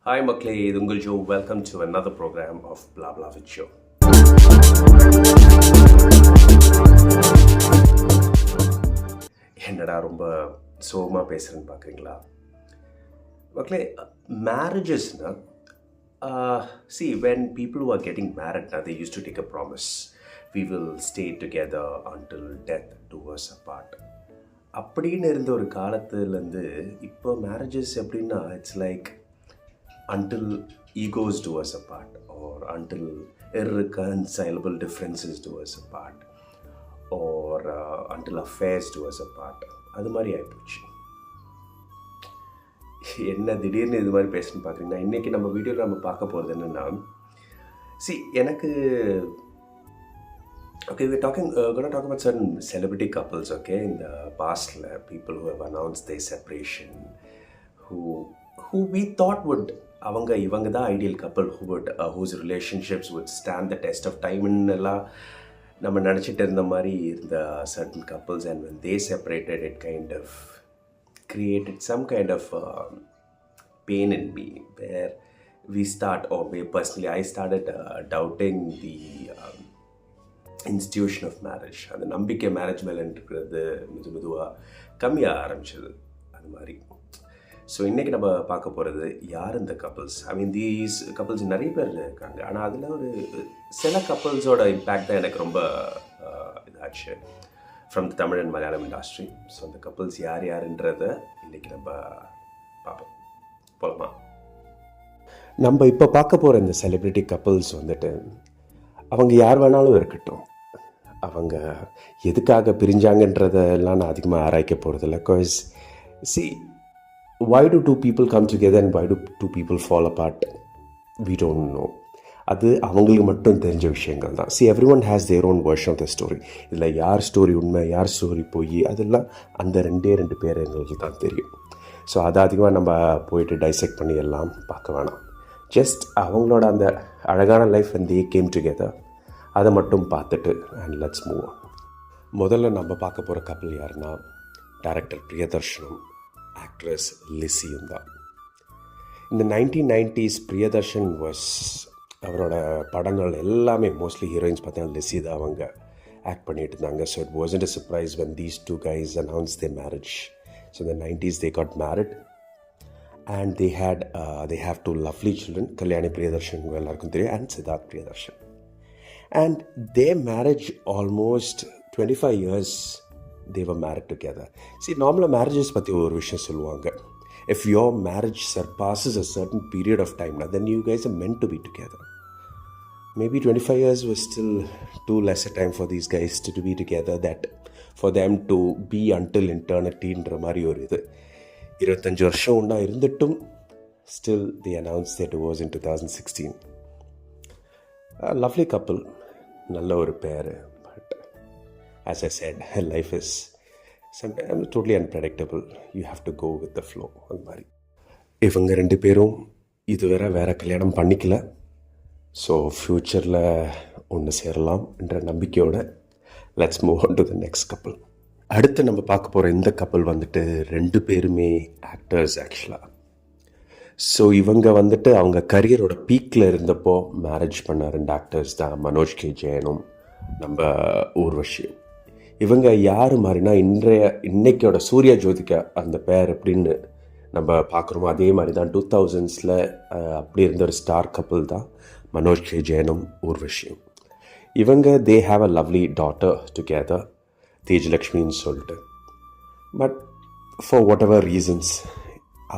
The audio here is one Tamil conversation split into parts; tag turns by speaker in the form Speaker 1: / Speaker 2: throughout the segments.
Speaker 1: Hi Makle, இது உங்கள் Joe. Welcome to another program of Blah Blah with Joe. என்னடா ரொம்ப சோகமாக பேசுகிறேன்னு பார்க்குறீங்களா? மக்களே, மேரேஜஸ்னா see, when people were getting married, now they used to take a promise. We will stay together until death do us apart. அப்படின்னு இருந்த ஒரு காலத்துலேருந்து இப்போ மேரேஜஸ் எப்படின்னா it's like until egos do us apart, or until irreconcilable differences do us apart, or until affairs do us apart. அது மாதிரி ஆகிப்போச்சு. என்ன திடீர்னு இது மாதிரி பேசணும்னு பார்க்குறீங்கன்னா, இன்றைக்கி நம்ம வீடியோவில் நம்ம பார்க்க போகிறது என்னென்னா, எனக்கு okay, we're going to talk about certain celebrity couples, okay, in the past, people who have announced their separation, who we thought would இவங்க தான் ஐடியல் கப்பல், whose relationships would stand the test of time எல்லாம் நம்ம நினச்சிட்டு இருந்த மாதிரி இருந்த certain couples, and when they separated, it kind of created some kind of pain in me, where I started doubting the institution of marriage. அந்த நம்பிக்கை மேரேஜ் மேலே இருக்கிறது மெதுவாக கம்மியாக ஆரம்பிச்சது. அது மாதிரி ஸோ இன்றைக்கி நம்ம பார்க்க போகிறது யார் இந்த கப்புள்ஸ். தீஸ் கப்புள்ஸ் நிறைய பேர் இருக்காங்க, ஆனால் அதில் ஒரு சில கப்புள்ஸோட இம்பேக்ட் தான் எனக்கு ரொம்ப இதாச்சு from the Tamil and Malayalam industry. So அந்த கப்புள்ஸ் யாருன்றதை இன்றைக்கி நம்ம பார்ப்போம். போகலாமா? நம்ம இப்போ பார்க்க போகிற இந்த செலிப்ரிட்டி கப்புள்ஸ் அவங்க யார் வேணாலும் இருக்கட்டும், அவங்க எதுக்காக பிரிஞ்சாங்கன்றதெல்லாம் நான் அதிகமாக ஆராய்க்க போகிறதில்ல. Because why do two people come together and why do two people fall apart? We don't know. அது அவங்களுக்கு மட்டும் தெரிஞ்ச விஷயங்கள் தான். everyone has their own version of the story. இதில் யார் ஸ்டோரி உண்மை, யார் ஸ்டோரி போய், அதெல்லாம் அந்த ரெண்டு பேர் எங்களுக்கு தான் தெரியும். ஸோ அதை அதிகமாக நம்ம போயிட்டு டைசெக்ட் பண்ணி எல்லாம் பார்க்க வேணாம். ஜஸ்ட் அவங்களோட அந்த அழகான life when they came together, அதை மட்டும் பார்த்துட்டு and let's move on. முதல்ல நம்ம பார்க்க போகிற கப்பல் யாருன்னா, டைரக்டர் பிரியதர்ஷனும் ஆக்ட்ரஸ் லிசியும் தான். இந்த 1990s பிரியதர்ஷன் அவரோட படங்கள் எல்லாமே மோஸ்ட்லி ஹீரோயின்ஸ் பார்த்தீங்கன்னா லிசி தான் அவங்க ஆக்ட் பண்ணிட்டு இருந்தாங்க. So it wasn't a surprise when these two guys announced their marriage. So in the 90s they got married and they have two lovely children, Kalyani Priyadarshana எல்லாருக்கும் தெரியும், and Siddharth Priyadarshana. And their marriage almost 25 years they were married together. Normally marriages பற்றி ஒரு விஷயம் சொல்லுவாங்க. If your marriage surpasses a certain period of time, then you guys are meant to be together. Maybe 25 years was still too less a time for these guys to be together, that for them to be until eternity-ன்ற மாதிரி ஒரு இது. 25 வருஷம் ஒன்றா இருந்துட்டும் still they announced their divorce in 2016. A lovely couple, நல்ல ஒரு பேர். As I said, life is sometimes totally unpredictable. You have to go with the flow. அது மாதிரி இவங்க ரெண்டு பேரும் இதுவரை வேறு கல்யாணம் பண்ணிக்கல. ஸோ ஃப்யூச்சரில் ஒன்று சேரலாம் என்ற நம்பிக்கையோட let's move on to the next கப்பல். அடுத்து நம்ம பார்க்க போகிற இந்த கப்பல் ரெண்டு பேருமே ஆக்டர்ஸ் ஆக்சுவலாக. ஸோ இவங்க அவங்க கரியரோட பீக்கில் இருந்தப்போ மேரேஜ் பண்ண ரெண்டு ஆக்டர்ஸ் தான், மனோஜ் கே ஜெயனும் நம்ம ஊர்வஷியும். இவங்க யார் மாதிரினா, இன்னைக்கோட சூர்யா ஜோதிகா அந்த பேர் எப்படின்னு நம்ம பார்க்குறோமோ அதே மாதிரி தான் 2000s அப்படி இருந்த ஒரு ஸ்டார் கப்பல் தான் மனோஜ் கே ஜெயனும் ஊர்வஷியும். இவங்க they have a lovely daughter together, தேஜலக்ஷ்மின்னு சொல்லிட்டு. But for whatever reasons,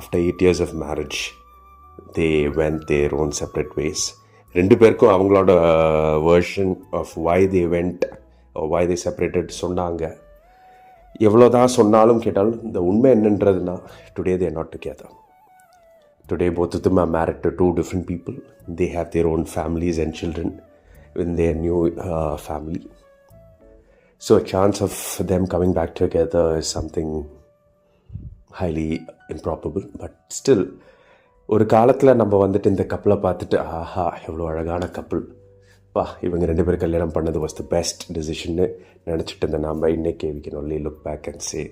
Speaker 1: after 8 years of marriage they went their own separate ways. ரெண்டு பேருக்கும் அவங்களோட version of why they went or why they separated சொன்னாங்க. எவ்வளோதான் சொன்னாலும் கேட்டாலும் இந்த உண்மை என்னன்றதுனா, today they are not together. Today both of them are married to two different people. They have their own families and children in their new family. So a chance of them coming back together is something highly improbable. But still, ஒரு காலத்தில் நம்ம இந்த கப்பலை பார்த்துட்டு ஆஹா எவ்வளோ அழகான கப்பல், இவங்க ரெண்டு பேரும் கல்யாணம் பண்ணது வாஸ் த பெஸ்ட் டிசிஷன்னு நினச்சிட்டு இருந்தேன். நம்ம இன்றைக்கி we can only look back and say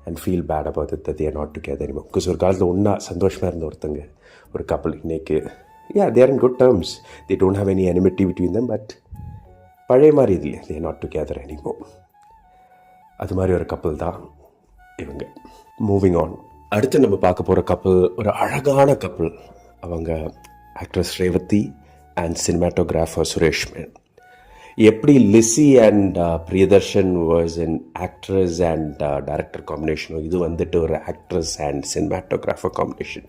Speaker 1: and feel bad about it that they are not together anymore. Because ஒரு காலத்தில் ஒன்றா சந்தோஷமாக இருந்த ஒருத்தங்க ஒரு கப்பல் இன்னைக்கு they are in good terms. They don't have any enmity between them, but பழைய மாதிரி இது இல்லை, they are not together anymore. அது மாதிரி ஒரு கப்பல் தான் இவங்க. மூவிங் ஆன், அடுத்து நம்ம பார்க்க போகிற கப்பல் ஒரு அழகான கப்பல். அவங்க actress Revathi and cinematographer Suresh Menon. எப்படி Lissy and Priyadarshan was an actress and director காம்பினேஷனோ, இது வந்துட்டு ஒரு ஆக்ட்ரஸ் அண்ட் சினிமாட்டோகிராஃபர் காம்பினேஷன்.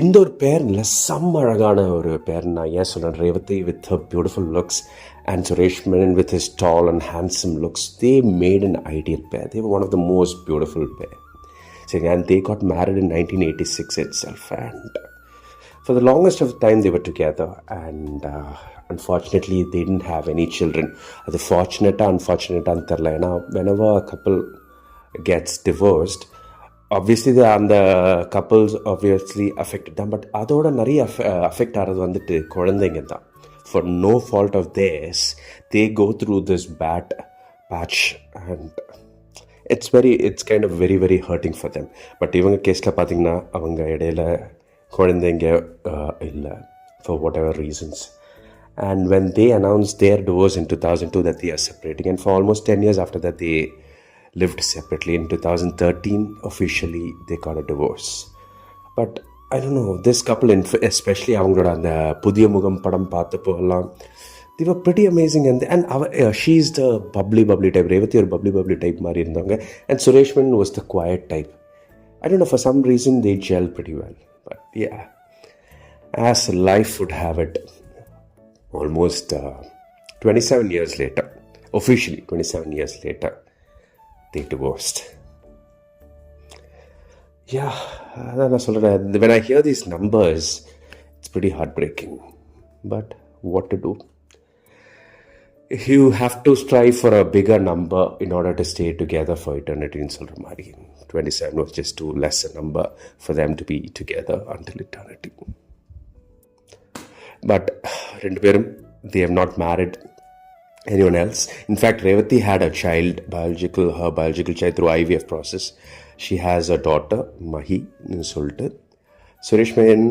Speaker 1: இந்த ஒரு பேரில் செம்ம அழகான ஒரு பேர். நான் ஏன் சொல்கிறேன், Revathi with her beautiful looks and Suresh Menon with his tall and handsome looks, they made an ideal pair. They were one of the most beautiful pair. So, and they got married in 1986 itself, and for the longest of the time they were together, and unfortunately they didn't have any children. The unfortunate and therla, whenever a couple gets divorced, obviously the couples obviously affected them, but adoda nari affect ஆகிறது வந்துட்டு குழந்தைங்க தான். For no fault of theirs, they go through this bad patch, and it's kind of very very hurting for them. But இவங்க கேஸில் பார்த்தீங்கன்னா அவங்க இடையில குழந்தைங்க இல்லை, for whatever reasons. And when they announced their divorce in 2002 that they are separating, and for almost 10 years after that they lived separately. In 2013 officially they got a divorce. But I don't know, this couple, especially அவங்களோட அந்த புதிய முகம் படம் பார்த்தப்போ எல்லாம் they were pretty amazing. And she's the bubbly type. Revathi ஒரு bubbly type மாதிரி இருந்தவங்க, and Suresh Menon was the quiet type. I don't know, for some reason they gel pretty well. But yeah, as life would have it, almost 27 years later, officially 27 years later, they divorced. Yeah, அதான் நான் சொல்கிறேன், when I hear these numbers, it's pretty heartbreaking. But what to do? You have to strive for a bigger number in order to stay together for eternity in சொல்கிற மாதிரி. 27 was just too less a number for them to be together until eternity. But ரெண்டு பேரும், they have not married anyone else. In fact, Revati had a child, her biological child through IVF process. She has a daughter, Mahi, சொல்லிட்டு. Suresh Menon,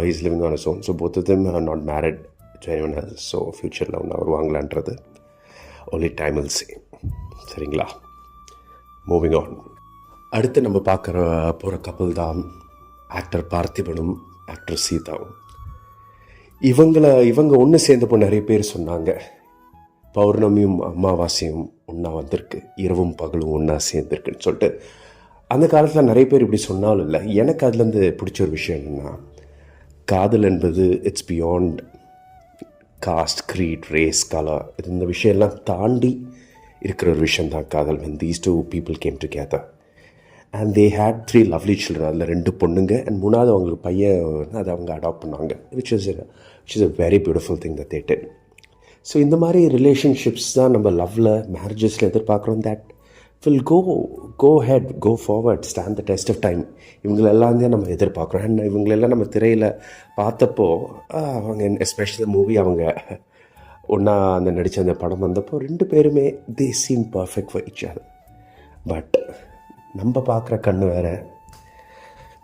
Speaker 1: he's living on his own. So both of them are not married to anyone else. So future-ல ஒன்று வருவாங்களான்றது only time will say. சரிங்களா? மூவிங் ஆன், அடுத்து நம்ம பார்க்குற போகிற கப்பல் தான் ஆக்டர் பார்த்திபனும் ஆக்டர் சீதாவும். இவங்க ஒன்று சேர்ந்தப்போ நிறைய பேர் சொன்னாங்க, பௌர்ணமியும் அமாவாசையும் ஒன்றா வந்திருக்கு, இரவும் பகலும் ஒன்றா சேர்ந்துருக்குன்னு சொல்லிட்டு. அந்த காலத்தில் நிறைய பேர் இப்படி சொன்னாலும் இல்லை, எனக்கு அதுலேருந்து பிடிச்ச ஒரு விஷயம் என்னென்னா, காதல் என்பது it's beyond cost, greet, race, colour, இந்த விஷயம்லாம் தாண்டி இருக்கிற ஒரு விஷயம் தான் காதல். when these two people came together and they had 3 lovely children. அதில் 2 பொண்ணுங்க and 3வது அவங்களுக்கு பையன், அதை அவங்க அடாப்ட் பண்ணாங்க, which is a very beautiful thing that they did. So இந்த மாதிரி ரிலேஷன்ஷிப்ஸ் தான் நம்ம லவ்வில், மேரேஜஸில் எதிர்பார்க்குறோம். That will go ahead, go forward, stand the test of time. இவங்களெல்லாம் தான் நம்ம எதிர்பார்க்குறோம். அண்ட் இவங்களெல்லாம் நம்ம திரையில் பார்த்தப்போ அவங்க எஸ்பெஷலி மூவி அவங்க ஒன்றா அந்த நடித்த அந்த படம் வந்தப்போ 2 பேருமே they seem perfect for each other. But நம்ம பார்க்குற கண்ணு வேறு,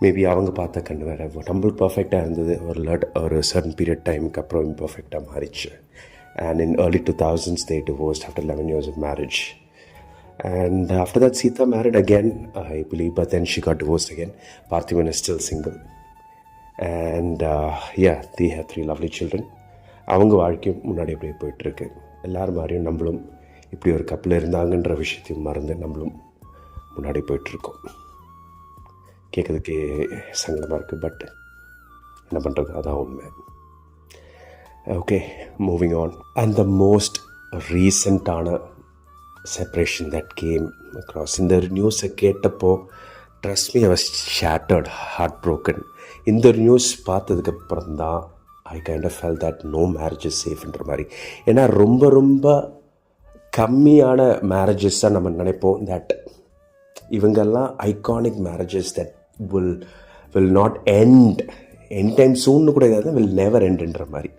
Speaker 1: மேபி அவங்க பார்த்த கண்ணு வேறு. நம்மளுக்கு பர்ஃபெக்டாக இருந்தது, ஒரு சர்டன் பீரியட் டைமுக்கு அப்புறம் இம்பர்ஃபெக்டாக மாறிச்சு. And in early 2000s they divorced after 11 years of marriage. And after that Sita married again, I believe, but then she got divorced again. Parthiban is still single. And yeah, they have 3 lovely children. அவங்க வாழ்க்கையும் முன்னாடி அப்படியே போயிட்டுருக்கு. எல்லாரும் மாதிரியும் நம்மளும் இப்படி ஒரு கப்பல் இருந்தாங்கன்ற விஷயத்தையும் மறந்து நம்மளும் முன்னாடி போயிட்டுருக்கோம். கேட்குறதுக்கே சங்கடமாக இருக்குது, பட் என்ன பண்ணுறது, அதான் உண்மை. Okay, moving on. And the most recent-ஆன separation that came across. இந்த நியூஸை கேட்டப்போ trust me, I was shattered, heartbroken. இந்த நியூஸ் பார்த்ததுக்கப்புறம் தான் I kind of felt that no marriage is safe-ன்ற மாதிரி. ஏன்னா ரொம்ப கம்மியான மேரேஜஸ் தான் நம்ம நினைப்போம். தட் இவங்கெல்லாம் iconic marriages that will not end anytime soon கூட இதாவது will never endன்ற மாதிரி.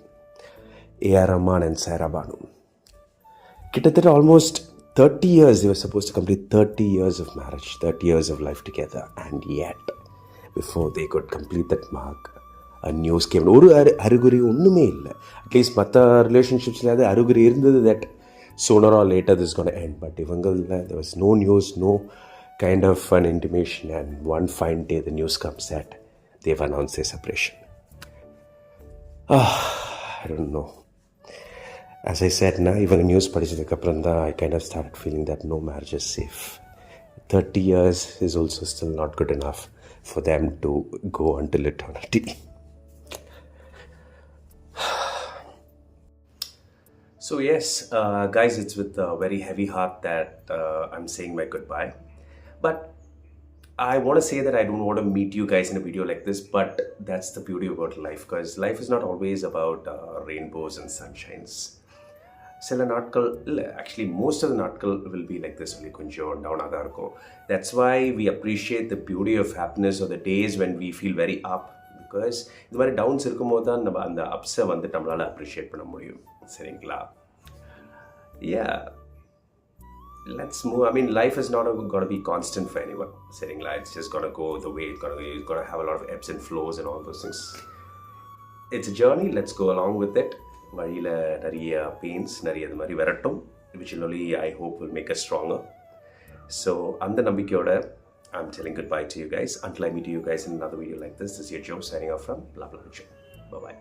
Speaker 1: A.R. Rahman and Saira Banu. கிட்டத்தட்ட almost 30 years, they were supposed to complete 30 years of marriage, 30 years of life together, and yet before they could complete that mark, news came ஒரு அறிகுறி ஒன்றுமே இல்லை. அட்லீஸ்ட் மற்ற ரிலேஷன்ஷிப்ஸில் அது அறிகுறி இருந்தது that sooner or later this is going to end. But இவங்களில் there was no news, no kind of an intimation, and one fine day the news comes that they've announced their separation. I don't know. As I said, இவங்க நியூஸ் படித்ததுக்கப்புறம் தான் I kind of started feeling that no marriage is safe. 30 years is also still not good enough for them to go until eternity. So yes, guys, it's with a very heavy heart that I'm saying my goodbye. But I want to say that I don't want to meet you guys in a video like this, but that's the beauty about life, because life is not always about rainbows and sunshines. சில நாட்கள் இல்லை, ஆக்சுவலி மோஸ்ட் ஆஃப் த நாட்கள் will be like this, only கொஞ்சம் டவுனாக தான் இருக்கும். That's why we appreciate the beauty of happiness of the days when we feel very up. Because இந்த மாதிரி டவுன்ஸ் இருக்கும்போது தான் நம்ம அந்த அப்ஸை வந்து நம்மளால் அப்ரிஷியேட் பண்ண முடியும். சரிங்களா? Yeah, let's move. I mean, life is not going to be constant for anyone. சரிங்களா? It's just going to go the way it's going to have a lot of ebbs and flows and all those things. It's a journey. Let's go along with it. வழியில் நிறைய பெயின்ஸ், நிறைய இது மாதிரி வரட்டும், which will only, I hope, will make us stronger. So அந்த நம்பிக்கையோட I'm telling goodbye to you guys. Until I meet you guys in another video like this is your Joe signing off from Love Joe. Bye-bye.